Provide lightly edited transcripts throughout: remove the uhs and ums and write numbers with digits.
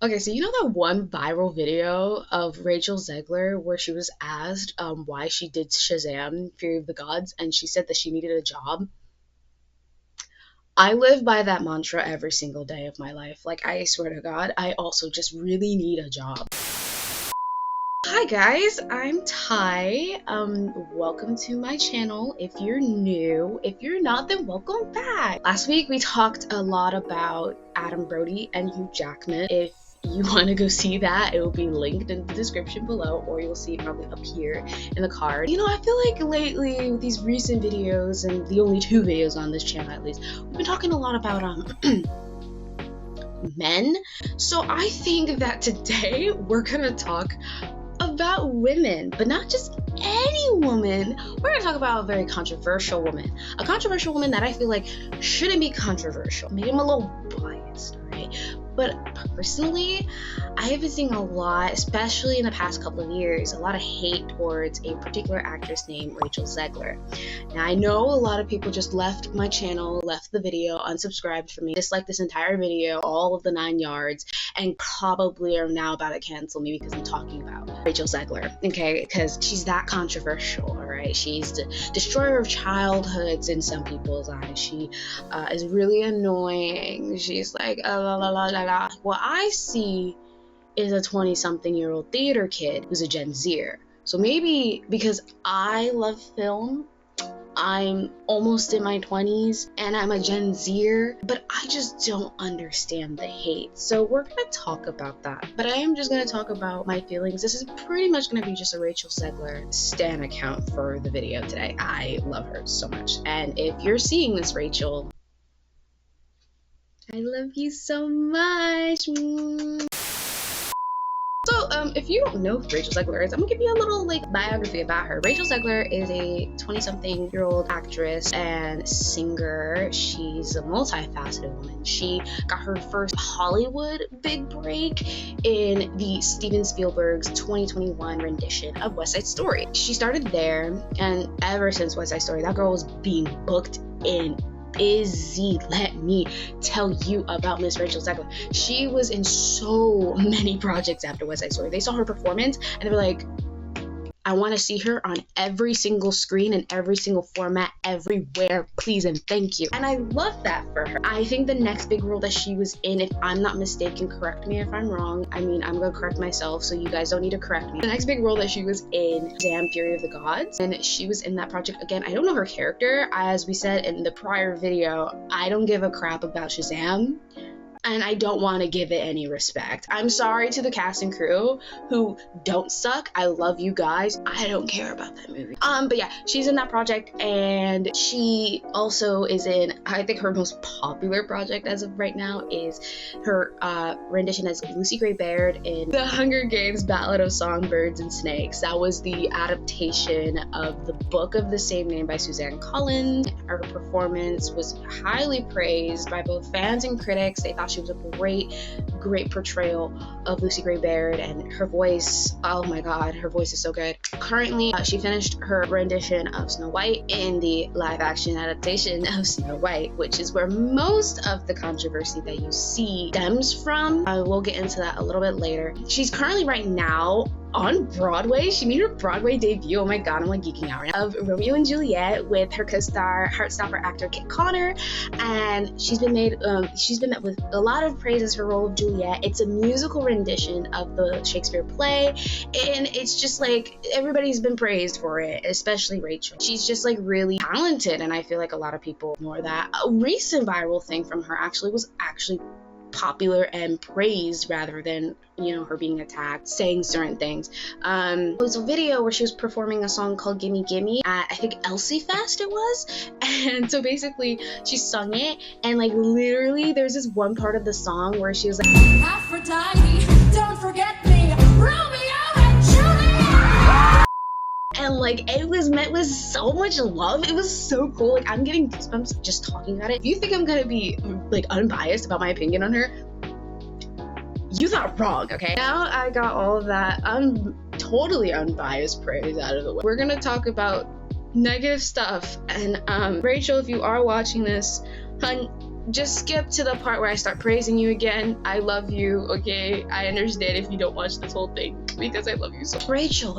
Okay, so you know that one viral video of Rachel Zegler where she was asked why she did Shazam, Fury of the Gods, and she said that she needed a job? I live by that mantra every single day of my life. Like, I swear to God, I also just really need a job. Hi guys, I'm Ty. Welcome to my channel if you're new. If you're not, then welcome back. Last week we talked a lot about Adam Brody and Hugh Jackman. If you want to go see that, it will be linked in the description below, or you'll see it probably up here in the card. You know, I feel like lately with these recent videos, and the only 2 videos on this channel at least, we've been talking a lot about men. So I think that today we're gonna talk about women, but not just any woman. We're gonna talk about a very controversial woman. A controversial woman that I feel like shouldn't be controversial. Maybe I'm a little biased, right? But personally, I have been seeing a lot, especially in the past couple of years, a lot of hate towards a particular actress named Rachel Zegler. Now, I know a lot of people just left my channel, left the video, unsubscribed from me, disliked this entire video, all of the 9 yards, and probably are now about to cancel me because I'm talking about Rachel Zegler, okay? Because she's that controversial, all right? She's the destroyer of childhoods in some people's eyes. She is really annoying. She's like, la la la la. What I see is a 20-something-year-old theater kid who's a Gen Zer. So maybe because I love film, I'm almost in my 20s and I'm a Gen Zer, but I just don't understand the hate. So we're gonna talk about that. But I am just gonna talk about my feelings. This is pretty much gonna be just a Rachel Zegler stan account for the video today. I love her so much. And if you're seeing this, Rachel, I love you so much. So, if you don't know who Rachel Zegler is, I'm gonna give you a little biography about her. Rachel Zegler is a 20-something-year-old actress and singer. She's a multifaceted woman. She got her first Hollywood big break in the Steven Spielberg's 2021 rendition of West Side Story. She started there, and ever since West Side Story, that girl was being booked in busy. Let me tell you about Miss Rachel Zegler. She was in so many projects after West Side Story. They saw her performance and they were like, I want to see her on every single screen and every single format everywhere, please and thank you. And I love that for her. I think the next big role that she was in, if I'm not mistaken, correct me if I'm wrong, I mean, I'm gonna correct myself, so you guys don't need to correct me. The next big role that she was in, Shazam, Fury of the Gods, and she was in that project. Again, I don't know her character. As we said in the prior video, I don't give a crap about Shazam, and I don't want to give it any respect. I'm sorry to the cast and crew who don't suck. I love you guys. I don't care about that movie. But yeah, she's in that project, and she also is in, I think her most popular project as of right now is her rendition as Lucy Gray Baird in The Hunger Games Ballad of Songbirds and Snakes. That was the adaptation of the book of the same name by Suzanne Collins. Her performance was highly praised by both fans and critics. They thought she was a great portrayal of Lucy Gray Baird, and her voice, oh my god, her voice is so good. Currently, she finished her rendition of Snow White in the live-action adaptation of Snow White, which is where most of the controversy that you see stems from. I will get into that a little bit later. She's currently right now on Broadway. She made her Broadway debut, oh my god, I'm like geeking out right now, of Romeo and Juliet with her co-star, Heartstopper actor Kit Connor, and she's been met with a lot of praise as her role of Juliet. It's a musical rendition of the Shakespeare play, and it's just like everybody's been praised for it, especially Rachel. She's just like really talented, and I feel like a lot of people ignore that. A recent viral thing from her was actually popular and praised rather than, you know, her being attacked, saying certain things. It was a video where she was performing a song called Gimme Gimme at, I think, Elsie Fest it was, and so basically she sung it, and like literally there's this one part of the song where she was like, Aphrodite, don't forget me, Romeo and Juliet, and like it was met with so much love. It was so cool. Like, I'm getting goosebumps just talking about it. If you think I'm gonna be like unbiased about my opinion on her, you thought wrong, okay? Now I got all of that totally unbiased praise out of the way. We're gonna talk about negative stuff, and Rachel, if you are watching this, hun, just skip to the part where I start praising you again. I love you, okay? I understand if you don't watch this whole thing because I love you so much. Rachel,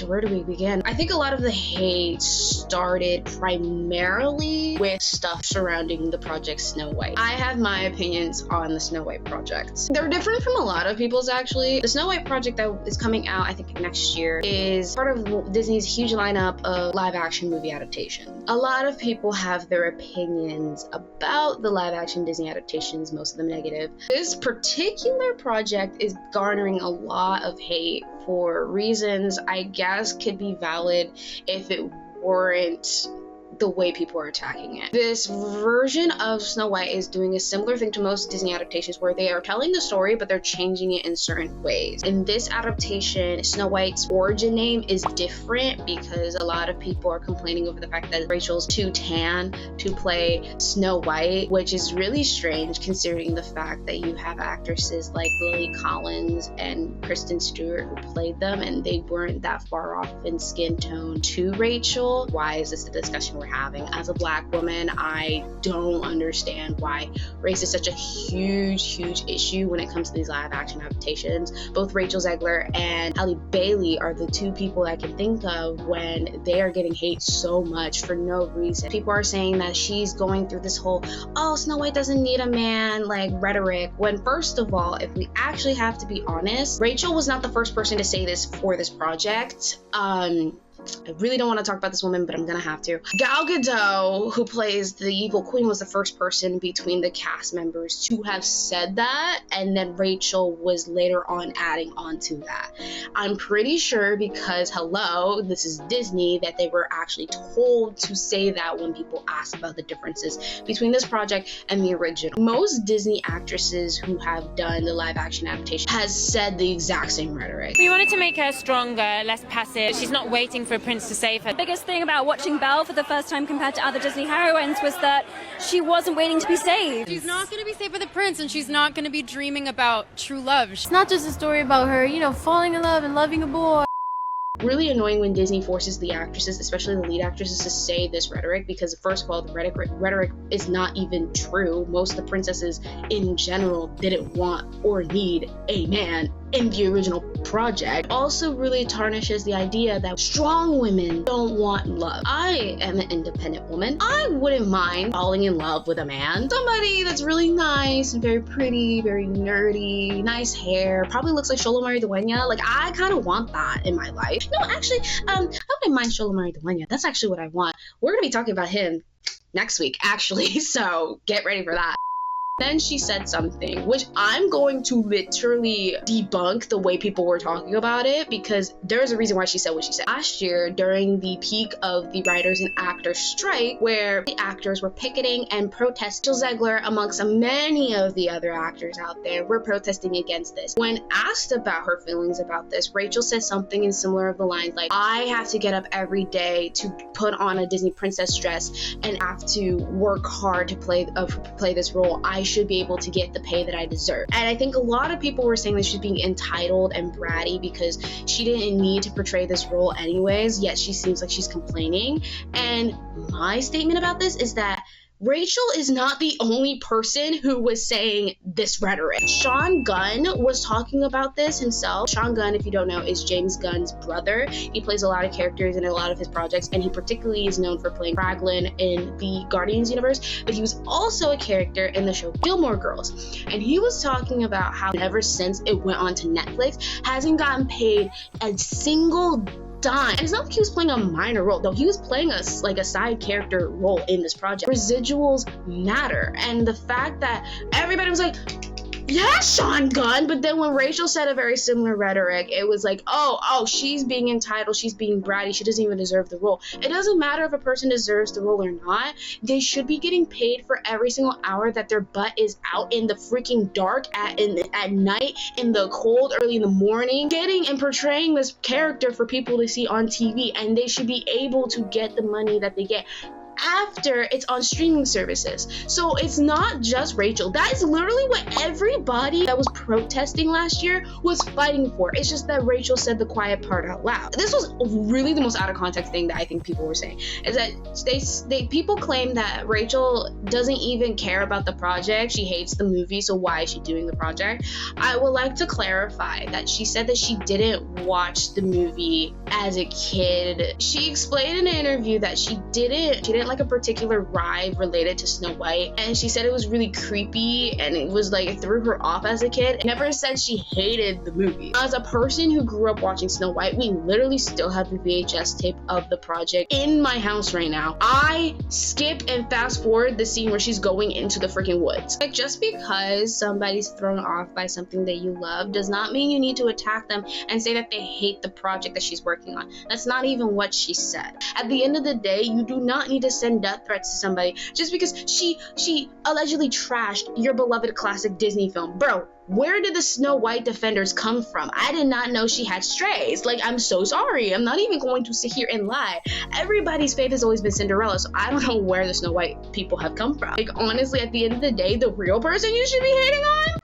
where do we begin? I think a lot of the hate started primarily with stuff surrounding the project Snow White. I have my opinions on the Snow White project. They're different from a lot of people's, actually. The Snow White project that is coming out, I think next year, is part of Disney's huge lineup of live action movie adaptations. A lot of people have their opinions about the live action Disney adaptations, most of them negative. This particular project is garnering a lot of hate for reasons I guess could be valid if it weren't the way people are attacking it. This version of Snow White is doing a similar thing to most Disney adaptations where they are telling the story but they're changing it in certain ways. In this adaptation, Snow White's origin name is different because a lot of people are complaining over the fact that Rachel's too tan to play Snow White, which is really strange considering the fact that you have actresses like Lily Collins and Kristen Stewart who played them and they weren't that far off in skin tone to Rachel. Why is this a discussion we're having? As a Black woman, I don't understand why race is such a huge issue when it comes to these live action adaptations. Both Rachel Zegler and Halle Bailey are the two people I can think of when they are getting hate so much for no reason. People are saying that she's going through this whole, oh, Snow White doesn't need a man, like, rhetoric, when first of all, if we actually have to be honest, Rachel was not the first person to say this for this project. I really don't want to talk about this woman, but I'm gonna have to. Gal Gadot, who plays the evil queen, was the first person between the cast members to have said that, and then Rachel was later on adding on to that. I'm pretty sure because, hello, this is Disney, that they were actually told to say that when people asked about the differences between this project and the original. Most Disney actresses who have done the live action adaptation has said the exact same rhetoric. We wanted to make her stronger, less passive. She's not waiting for a prince to save her. The biggest thing about watching Belle for the first time compared to other Disney heroines was that she wasn't waiting to be saved. She's not going to be saved by the prince, and she's not going to be dreaming about true love. It's not just a story about her, falling in love and loving a boy. Really annoying when Disney forces the actresses, especially the lead actresses, to say this rhetoric because, first of all, the rhetoric is not even true. Most of the princesses in general didn't want or need a man in the original project. Also really tarnishes the idea that strong women don't want love. I am an independent woman. I wouldn't mind falling in love with a man. Somebody that's really nice and very pretty, very nerdy, nice hair, probably looks like Sholomari Dueña. Like, I kind of want that in my life. No, actually, I wouldn't mind Sholomari Dueña. That's actually what I want. We're gonna be talking about him next week, actually, so get ready for that. Then she said something, which I'm going to literally debunk the way people were talking about it because there's a reason why she said what she said. Last year, during the peak of the writers and actors strike, where the actors were picketing and protesting, Zegler, amongst many of the other actors out there, were protesting against this. When asked about her feelings about this, Rachel said something in similar of the lines like, I have to get up every day to put on a Disney princess dress and have to work hard to play this role. I should be able to get the pay that I deserve. And I think a lot of people were saying that she's being entitled and bratty because she didn't need to portray this role anyways, yet she seems like she's complaining. And my statement about this is that Rachel is not the only person who was saying this rhetoric. Sean Gunn was talking about this himself. Sean Gunn, if you don't know, is James Gunn's brother. He plays a lot of characters in a lot of his projects, and he particularly is known for playing Fraglin in the Guardians universe, but he was also a character in the show Gilmore Girls. And he was talking about how ever since it went on to Netflix, hasn't gotten paid a single dime. And it's not like he was playing a minor role, though he was playing a side character role in this project. Residuals matter, and the fact that everybody was like, yeah, Sean Gunn, but then when Rachel said a very similar rhetoric, it was like, oh, she's being entitled, she's being bratty, she doesn't even deserve the role. It doesn't matter if a person deserves the role or not. They should be getting paid for every single hour that their butt is out in the freaking dark at night, in the cold, early in the morning, getting and portraying this character for people to see on TV, and they should be able to get the money that they get. after it's on streaming services. So it's not just Rachel. That is literally what everybody that was protesting last year was fighting for. It's just that Rachel said the quiet part out loud. This was really the most out of context thing that I think people were saying, is that people claim that Rachel doesn't even care about the project. She hates the movie, so why is she doing the project? I would like to clarify that she said that she didn't watch the movie as a kid. She explained in an interview that she didn't like a particular ride related to Snow White, and she said it was really creepy and it was like, it threw her off as a kid. Never said she hated the movie. As a person who grew up watching Snow White, we literally still have the VHS tape of the project in my house right now. I skip and fast forward the scene where she's going into the freaking woods. Like, just because somebody's thrown off by something that you love does not mean you need to attack them and say that they hate the project that she's working on. That's not even what she said. At the end of the day, you do not need to send death threats to somebody just because she allegedly trashed your beloved classic Disney film. Bro, where did the Snow White defenders come from? I did not know she had strays. Like, I'm so sorry. I'm not even going to sit here and lie. Everybody's faith has always been Cinderella, so I don't know where the Snow White people have come from. Like, honestly, at the end of the day, the real person you should be hating on,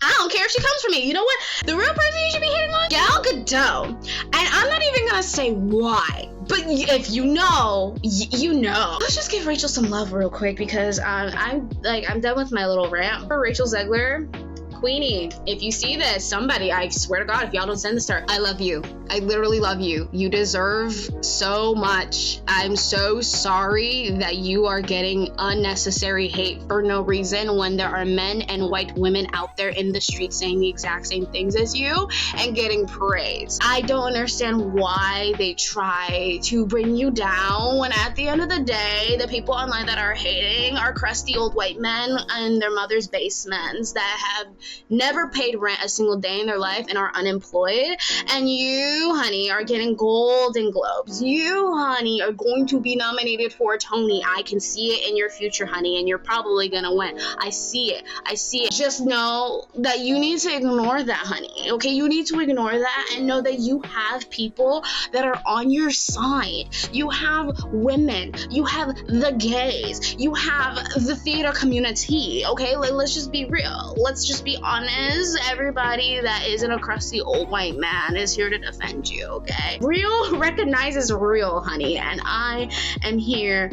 I don't care if she comes from me. You know what? The real person you should be hitting on? Gal Gadot. And I'm not even gonna say why. But if you know, you know. Let's just give Rachel some love real quick, because I'm done with my little rant. For Rachel Zegler, Queenie, if you see this, somebody, I swear to God, if y'all don't send this to her, I love you. I literally love you. You deserve so much. I'm so sorry that you are getting unnecessary hate for no reason when there are men and white women out there in the street saying the exact same things as you and getting praise. I don't understand why they try to bring you down when at the end of the day, the people online that are hating are crusty old white men in their mother's basements that have never paid rent a single day in their life and are unemployed. And you, honey, are getting Golden Globes. You, honey, are going to be nominated for a Tony. I can see it in your future, honey, and you're probably gonna win. I see it. Just know that you need to ignore that, honey. Okay, you need to ignore that and know that you have people that are on your side. You have women. You have the gays. You have the theater community. Okay, like, let's just be real. Let's just be honest. Everybody that isn't a crusty old white man is here to defend you, okay? Real recognizes real, honey, and I am here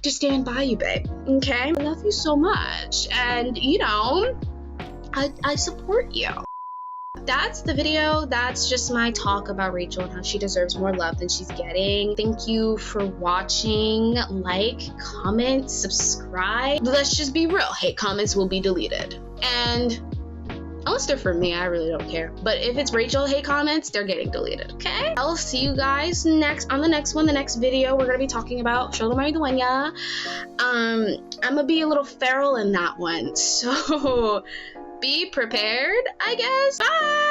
to stand by you, babe, okay? I love you so much, and you know, I support you. That's the video. That's just my talk about Rachel and how she deserves more love than she's getting. Thank you for watching. Like, comment, subscribe. Let's just be real. Hate comments will be deleted. And unless they're for me, I really don't care. But if it's Rachel hate comments, they're getting deleted, okay? I'll see you guys on the next video. We're gonna be talking about Shola Maridueña. I'm gonna be a little feral in that one. So be prepared, I guess. Bye!